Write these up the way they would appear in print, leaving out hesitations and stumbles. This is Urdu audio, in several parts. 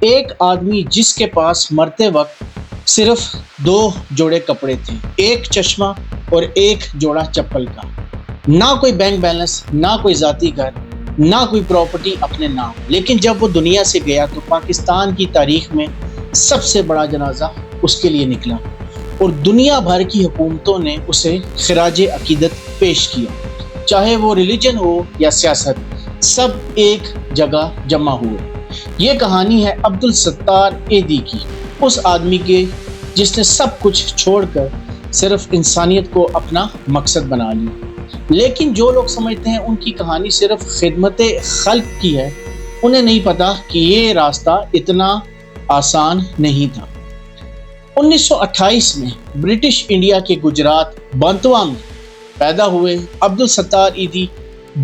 ایک آدمی جس کے پاس مرتے وقت صرف 2 جوڑے کپڑے تھے، ایک چشمہ اور ایک جوڑا چپل کا، نہ کوئی بینک بیلنس، نہ کوئی ذاتی گھر، نہ کوئی پراپرٹی اپنے نام۔ لیکن جب وہ دنیا سے گیا تو پاکستان کی تاریخ میں سب سے بڑا جنازہ اس کے لیے نکلا اور دنیا بھر کی حکومتوں نے اسے خراج عقیدت پیش کیا، چاہے وہ ریلیجن ہو یا سیاست، سب ایک جگہ جمع ہوئے۔ یہ کہانی ہے عبدالستار ایدھی کی، اس آدمی کے جس نے سب کچھ چھوڑ کر صرف انسانیت کو اپنا مقصد بنا لیا۔ لیکن جو لوگ سمجھتے ہیں ان کی کہانی صرف خدمت خلق کی ہے، انہیں نہیں پتا کہ یہ راستہ اتنا آسان نہیں تھا۔ 1928 میں برٹش انڈیا کے گجرات بانتوا میں پیدا ہوئے عبدالستار ایدھی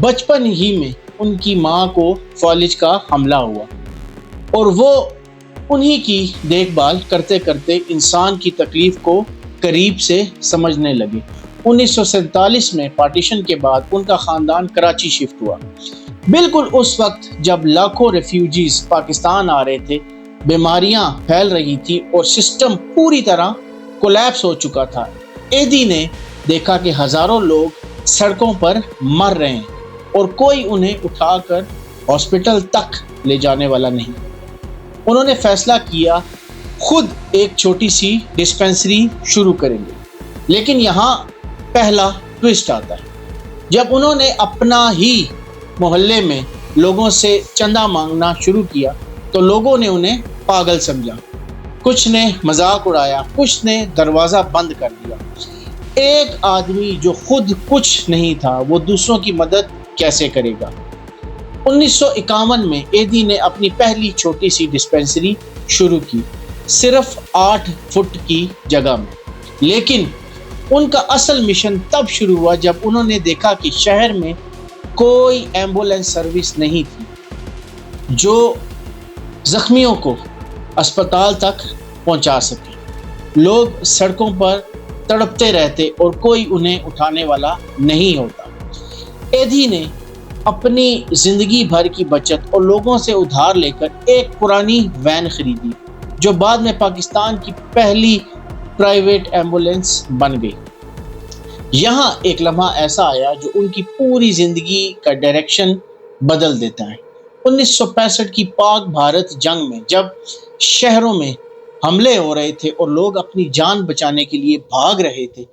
بچپن ہی میں ان کی ماں کو فالج کا حملہ ہوا اور وہ انہی کی دیکھ بھال کرتے کرتے انسان کی تکلیف کو قریب سے سمجھنے لگے۔ 1947 میں پارٹیشن کے بعد ان کا خاندان کراچی شفٹ ہوا، بالکل اس وقت جب لاکھوں ریفیوجیز پاکستان آ رہے تھے، بیماریاں پھیل رہی تھی اور سسٹم پوری طرح کولیپس ہو چکا تھا۔ ایدھی نے دیکھا کہ ہزاروں لوگ سڑکوں پر مر رہے ہیں اور کوئی انہیں اٹھا کر ہاسپٹل تک لے جانے والا نہیں۔ انہوں نے فیصلہ کیا خود ایک چھوٹی سی ڈسپینسری شروع کریں گے۔ لیکن یہاں پہلا ٹوسٹ آتا ہے۔ جب انہوں نے اپنا ہی محلے میں لوگوں سے چندہ مانگنا شروع کیا تو لوگوں نے انہیں پاگل سمجھا، کچھ نے مذاق اڑایا، کچھ نے دروازہ بند کر دیا۔ ایک آدمی جو خود کچھ نہیں تھا وہ دوسروں کی مدد کیسے کرے گا؟ 1951 میں ایدھی نے اپنی پہلی چھوٹی سی ڈسپینسری شروع کی، صرف 8 فٹ کی جگہ میں۔ لیکن ان کا اصل مشن تب شروع ہوا جب انہوں نے دیکھا کہ شہر میں کوئی ایمبولینس سروس نہیں تھی جو زخمیوں کو اسپتال تک پہنچا سکے۔ لوگ سڑکوں پر تڑپتے رہتے اور کوئی انہیں اٹھانے والا نہیں ہوتا۔ ایدھی نے اپنی زندگی بھر کی بچت اور لوگوں سے ادھار لے کر ایک پرانی وین خریدی جو بعد میں پاکستان کی پہلی پرائیویٹ ایمبولینس بن گئی۔ یہاں ایک لمحہ ایسا آیا جو ان کی پوری زندگی کا ڈائریکشن بدل دیتا ہے۔ 1965 کی پاک بھارت جنگ میں جب شہروں میں حملے ہو رہے تھے اور لوگ اپنی جان بچانے کے لیے بھاگ رہے تھے،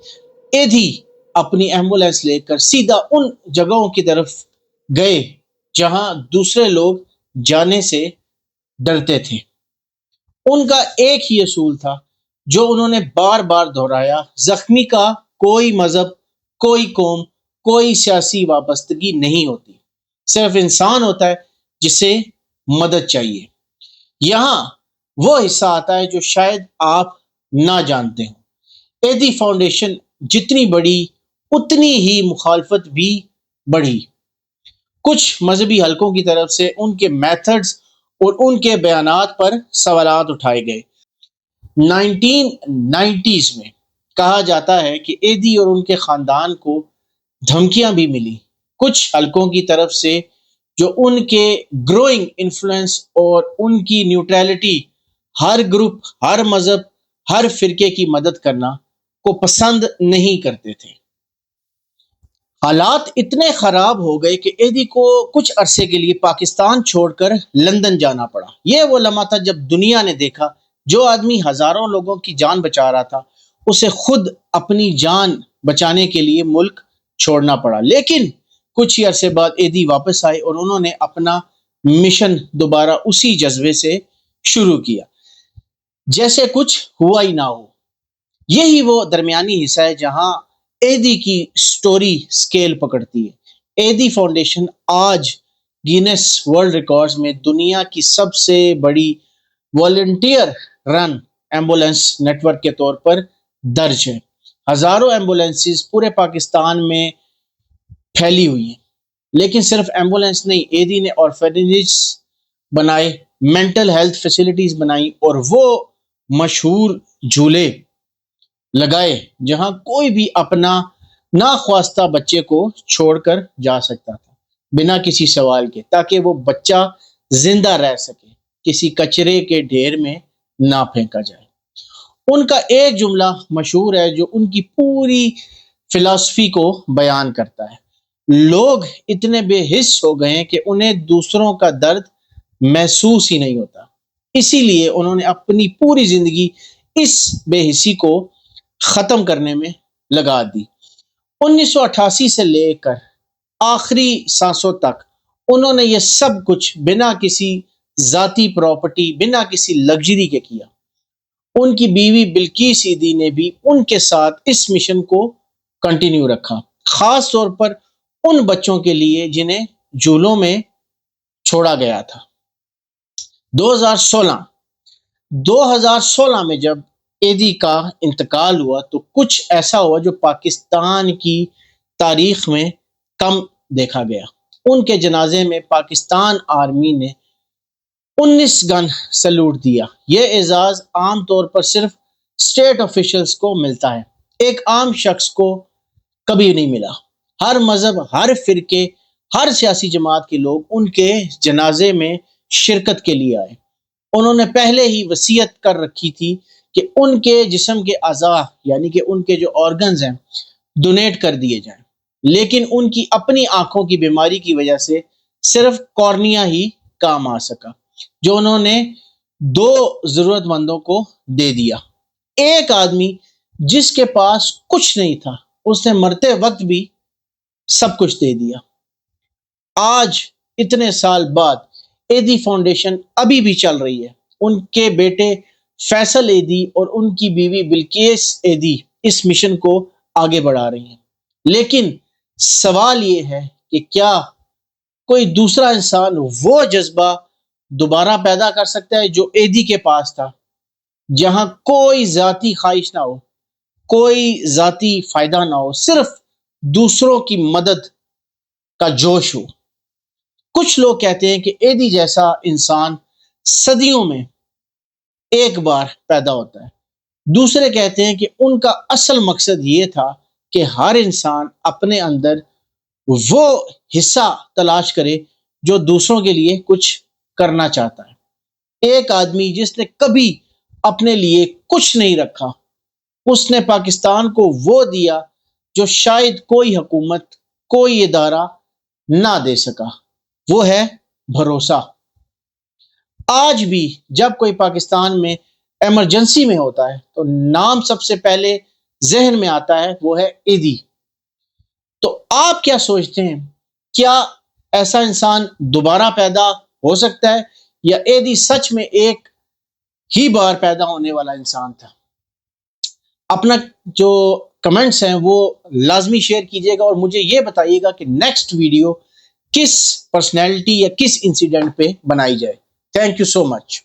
ایدھی اپنی ایمبولینس لے کر سیدھا ان جگہوں کی طرف گئے جہاں دوسرے لوگ جانے سے ڈرتے تھے۔ ان کا ایک ہی اصول تھا جو انہوں نے بار بار دہرایا، زخمی کا کوئی مذہب، کوئی قوم، کوئی سیاسی وابستگی نہیں ہوتی، صرف انسان ہوتا ہے جسے مدد چاہیے۔ یہاں وہ حصہ آتا ہے جو شاید آپ نہ جانتے ہوں۔ ایدھی فاؤنڈیشن جتنی بڑی اتنی ہی مخالفت بھی بڑھی۔ کچھ مذہبی حلقوں کی طرف سے ان کے میتھڈز اور ان کے بیانات پر سوالات اٹھائے گئے۔ 1990s میں کہا جاتا ہے کہ ایدھی اور ان کے خاندان کو دھمکیاں بھی ملی کچھ حلقوں کی طرف سے جو ان کے گروئنگ انفلوئنس اور ان کی نیوٹرلٹی، ہر گروپ، ہر مذہب، ہر فرقے کی مدد کرنا کو پسند نہیں کرتے تھے۔ حالات اتنے خراب ہو گئے کہ ایدھی کو کچھ عرصے کے لیے پاکستان چھوڑ کر لندن جانا پڑا۔ یہ وہ لمحہ تھا جب دنیا نے دیکھا جو آدمی ہزاروں لوگوں کی جان بچا رہا تھا اسے خود اپنی جان بچانے کے لیے ملک چھوڑنا پڑا۔ لیکن کچھ ہی عرصے بعد ایدھی واپس آئے اور انہوں نے اپنا مشن دوبارہ اسی جذبے سے شروع کیا جیسے کچھ ہوا ہی نہ ہو۔ یہی وہ درمیانی حصہ ہے جہاں ایدھی کی سٹوری سکیل پکڑتی ہے۔ ایدھی فاؤنڈیشن آج گینیس ورلڈ ریکارڈز میں دنیا کی سب سے بڑی والنٹیئر رن ایمبولینس نیٹ ورک کے طور پر درج ہے۔ ہزاروں ایمبولینسز پورے پاکستان میں پھیلی ہوئی ہیں۔ لیکن صرف ایمبولینس نہیں، ایدھی نے آرفینیجز بنائے، مینٹل ہیلتھ فیسلٹیز بنائی اور وہ مشہور جھولے لگائے جہاں کوئی بھی اپنا ناخواستہ بچے کو چھوڑ کر جا سکتا تھا بنا کسی سوال کے، تاکہ وہ بچہ زندہ رہ سکے۔ کسی کچرے کے ڈھیر میں نہ پھینکا جائے۔ ان کا ایک جملہ مشہور ہے جو ان کی پوری فلسفی کو بیان کرتا ہے۔ لوگ اتنے بے حس ہو گئے ہیں کہ انہیں دوسروں کا درد محسوس ہی نہیں ہوتا، اسی لیے انہوں نے اپنی پوری زندگی اس بے حسی کو ختم کرنے میں لگا دی۔ 1988 سے لے کر آخری سانسوں تک انہوں نے یہ سب کچھ بنا کسی ذاتی پراپرٹی، بنا کسی لگژری کے کیا۔ ان کی بیوی بلقیس ایدھی نے بھی ان کے ساتھ اس مشن کو کنٹینیو رکھا، خاص طور پر ان بچوں کے لیے جنہیں جھولوں میں چھوڑا گیا تھا۔ 2016 میں جب ایدھی کا انتقال ہوا تو کچھ ایسا ہوا جو پاکستان کی تاریخ میں کم دیکھا گیا۔ ان کے جنازے میں پاکستان آرمی نے 19 گن سلوٹ دیا۔ یہ اعزاز عام طور پر صرف اسٹیٹ آفیشلز کو ملتا ہے، ایک عام شخص کو کبھی نہیں ملا۔ ہر مذہب، ہر فرقے، ہر سیاسی جماعت کے لوگ ان کے جنازے میں شرکت کے لیے آئے۔ انہوں نے پہلے ہی وصیت کر رکھی تھی کہ ان کے جسم کے اعضاء یعنی کہ ان کے جو آرگنز ہیں ڈونیٹ کر دیے جائیں، لیکن ان کی اپنی آنکھوں کی بیماری کی وجہ سے صرف کارنیا ہی کام آ سکا، جو انہوں نے 2 ضرورت مندوں کو دے دیا۔ ایک آدمی جس کے پاس کچھ نہیں تھا، اس نے مرتے وقت بھی سب کچھ دے دیا۔ آج اتنے سال بعد ایدھی فاؤنڈیشن ابھی بھی چل رہی ہے۔ ان کے بیٹے فیصل ایدھی اور ان کی بیوی بلقیس ایدھی اس مشن کو آگے بڑھا رہی ہیں، لیکن سوال یہ ہے کہ کیا کوئی دوسرا انسان وہ جذبہ دوبارہ پیدا کر سکتا ہے جو ایدھی کے پاس تھا، جہاں کوئی ذاتی خواہش نہ ہو، کوئی ذاتی فائدہ نہ ہو، صرف دوسروں کی مدد کا جوش ہو۔ کچھ لوگ کہتے ہیں کہ ایدھی جیسا انسان صدیوں میں ایک بار پیدا ہوتا ہے، دوسرے کہتے ہیں کہ ان کا اصل مقصد یہ تھا کہ ہر انسان اپنے اندر وہ حصہ تلاش کرے جو دوسروں کے لیے کچھ کرنا چاہتا ہے۔ ایک آدمی جس نے کبھی اپنے لیے کچھ نہیں رکھا، اس نے پاکستان کو وہ دیا جو شاید کوئی حکومت، کوئی ادارہ نہ دے سکا، وہ ہے بھروسہ۔ آج بھی جب کوئی پاکستان میں ایمرجنسی میں ہوتا ہے تو نام سب سے پہلے ذہن میں آتا ہے، وہ ہے ایدھی۔ تو آپ کیا سوچتے ہیں، کیا ایسا انسان دوبارہ پیدا ہو سکتا ہے، یا ایدھی سچ میں ایک ہی بار پیدا ہونے والا انسان تھا؟ اپنا جو کمنٹس ہیں وہ لازمی شیئر کیجیے گا، اور مجھے یہ بتائیے گا کہ نیکسٹ ویڈیو کس پرسنالٹی یا کس انسیڈنٹ پہ بنائی جائے۔ Thank you so much.